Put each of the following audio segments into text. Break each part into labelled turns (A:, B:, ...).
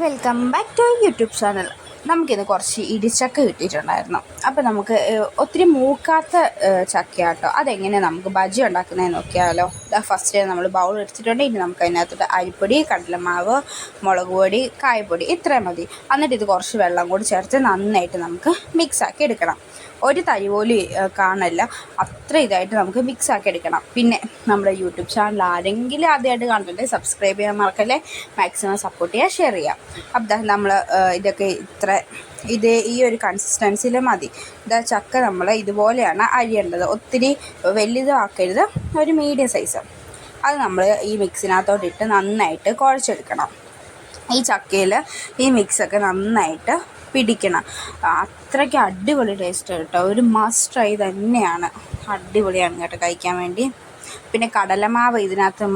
A: Welcome back to YouTube channel. നമുക്കിന്ന് കുറച്ച് ഇടിച്ചക്ക കിട്ടിയിട്ടുണ്ടായിരുന്നു. അപ്പോൾ നമുക്ക് ഒത്തിരി മൂക്കാത്ത ചക്കയാട്ടോ. അതെങ്ങനെ നമുക്ക് ബജി ഉണ്ടാക്കുന്നതെന്ന് നോക്കിയാലോ. ഫസ്റ്റ് നമ്മൾ ബൗൾ എടുത്തിട്ടുണ്ട്. ഇനി നമുക്ക് അതിനകത്തോട്ട് അരിപ്പൊടി, കടലമാവ്, മുളക് പൊടി, കായപ്പൊടി ഇത്രയും മതി. എന്നിട്ട് ഇത് കുറച്ച് വെള്ളം കൂടി ചേർത്ത് നന്നായിട്ട് നമുക്ക് മിക്സാക്കി എടുക്കണം. ഒരു തരി പോലും കാണില്ല, അത്ര ഇതായിട്ട് നമുക്ക് മിക്സാക്കി എടുക്കണം. പിന്നെ നമ്മുടെ യൂട്യൂബ് ചാനൽ ആരെങ്കിലും ആദ്യമായിട്ട് കാണുന്നുണ്ടെങ്കിൽ സബ്സ്ക്രൈബ് ചെയ്യാൻ മറക്കല്ലേ. മാക്സിമം സപ്പോർട്ട് ചെയ്യുക, ഷെയർ ചെയ്യുക. അപ്പം നമ്മൾ ഇതൊക്കെ ഈ ഒരു കൺസിസ്റ്റൻസിയിൽ മതി. ചക്ക നമ്മൾ ഇതുപോലെയാണ് അരിയേണ്ടത്. ഒത്തിരി വലുതാക്കരുത്, ഒരു മീഡിയം സൈസ്. അത് നമ്മൾ ഈ മിക്സിനകത്തോട്ടിട്ട് നന്നായിട്ട് കുഴച്ചെടുക്കണം. ഈ ചക്കയിൽ ഈ മിക്സൊക്കെ നന്നായിട്ട് പിടിക്കണം. അത്രയ്ക്ക് അടിപൊളി ടേസ്റ്റ് കേട്ടോ. ഒരു മസ്റ്റ് ട്രൈ തന്നെയാണ്. അടിപൊളിയാണ് കേട്ടോ കഴിക്കാൻ വേണ്ടി. പിന്നെ കടലമാവ് ഇതിനകത്ത്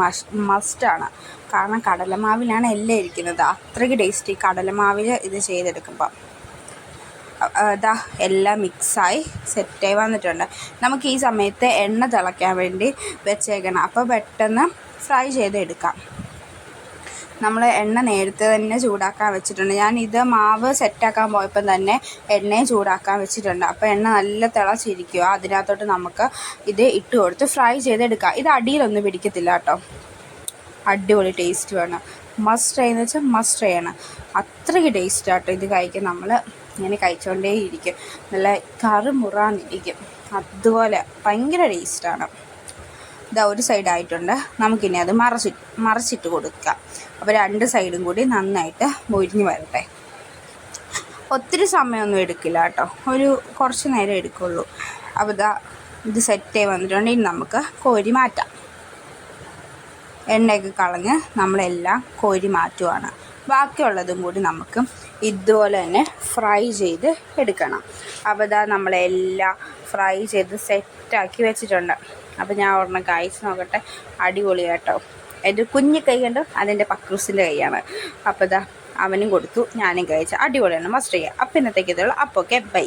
A: മസ്റ്റാണ്. കാരണം കടലമാവിലാണ് എല്ലാം ഇരിക്കുന്നത്. അത്രയ്ക്ക് ടേസ്റ്റി കടലമാവിൽ ഇത് ചെയ്തെടുക്കുമ്പം. എല്ലാം മിക്സായി സെറ്റായി വന്നിട്ടുണ്ട്. നമുക്ക് ഈ സമയത്ത് എണ്ണ തിളയ്ക്കാൻ വേണ്ടി വെച്ചേക്കണം. അപ്പോൾ പെട്ടെന്ന് ഫ്രൈ ചെയ്തെടുക്കാം. നമ്മൾ എണ്ണ നേരത്തെ തന്നെ ചൂടാക്കാൻ വെച്ചിട്ടുണ്ട്. ഞാൻ ഇത് മാവ് സെറ്റാക്കാൻ പോയപ്പം തന്നെ എണ്ണയും ചൂടാക്കാൻ വെച്ചിട്ടുണ്ട്. അപ്പോൾ എണ്ണ നല്ല തിളച്ചിരിക്കുക. അതിനകത്തോട്ട് നമുക്ക് ഇത് ഇട്ട് കൊടുത്ത് ഫ്രൈ ചെയ്തെടുക്കാം. ഇത് അടിയിലൊന്നും പിടിക്കത്തില്ല കേട്ടോ. അടിപൊളി ടേസ്റ്റ് വേണം. മസ്റ്റ് ട്രൈ എന്ന് വെച്ചാൽ മസ്റ്റ് ട്രൈ ആണ്. അത്രയ്ക്ക് ടേസ്റ്റ് ആട്ടോ ഇത് കഴിക്കാൻ. നമ്മൾ ഇങ്ങനെ കഴിച്ചുകൊണ്ടേ ഇരിക്കും. നല്ല കറുമുറാന്നിരിക്കും. അതുപോലെ ഭയങ്കര ടേസ്റ്റാണ്. ഒരു സൈഡായിട്ടുണ്ട്. നമുക്കിനി അത് മറിച്ചിട്ട് കൊടുക്കാം. അപ്പോൾ രണ്ട് സൈഡും കൂടി നന്നായിട്ട് മൊരിഞ്ഞ് വരട്ടെ. ഒത്തിരി സമയമൊന്നും എടുക്കില്ല കേട്ടോ, ഒരു കുറച്ച് നേരം എടുക്കുള്ളൂ. അപ്പോൾ ഇത് സെറ്റായി വന്നിട്ടുണ്ട്. ഇനി നമുക്ക് കോരി മാറ്റാം. എണ്ണയൊക്കെ കളഞ്ഞ് നമ്മളെല്ലാം കോരി മാറ്റുവാണ്. ബാക്കിയുള്ളതും കൂടി നമുക്ക് ഇതുപോലെ തന്നെ ഫ്രൈ ചെയ്ത് എടുക്കണം. അപ്പോൾ നമ്മളെല്ലാം ഫ്രൈ ചെയ്ത് സെറ്റാക്കി വെച്ചിട്ടുണ്ട്. അപ്പോൾ ഞാൻ ഒരെണ്ണം കഴിച്ച് നോക്കട്ടെ. അടിപൊളി കേട്ടോ. എൻ്റെ കുഞ്ഞു കൈ കണ്ടു, അതെൻ്റെ പക്രൂസിൻ്റെ കൈയാണ്. അപ്പോൾ അവനും കൊടുത്തു, ഞാനും കഴിച്ചു. അടിപൊളിയാണ്, മസ്റ്റ് ചെയ്യാം. അപ്പോൾ ഇന്നത്തേക്ക് ഇതുള്ളൂ. അപ്പോൾ ഓക്കെ, ബൈ.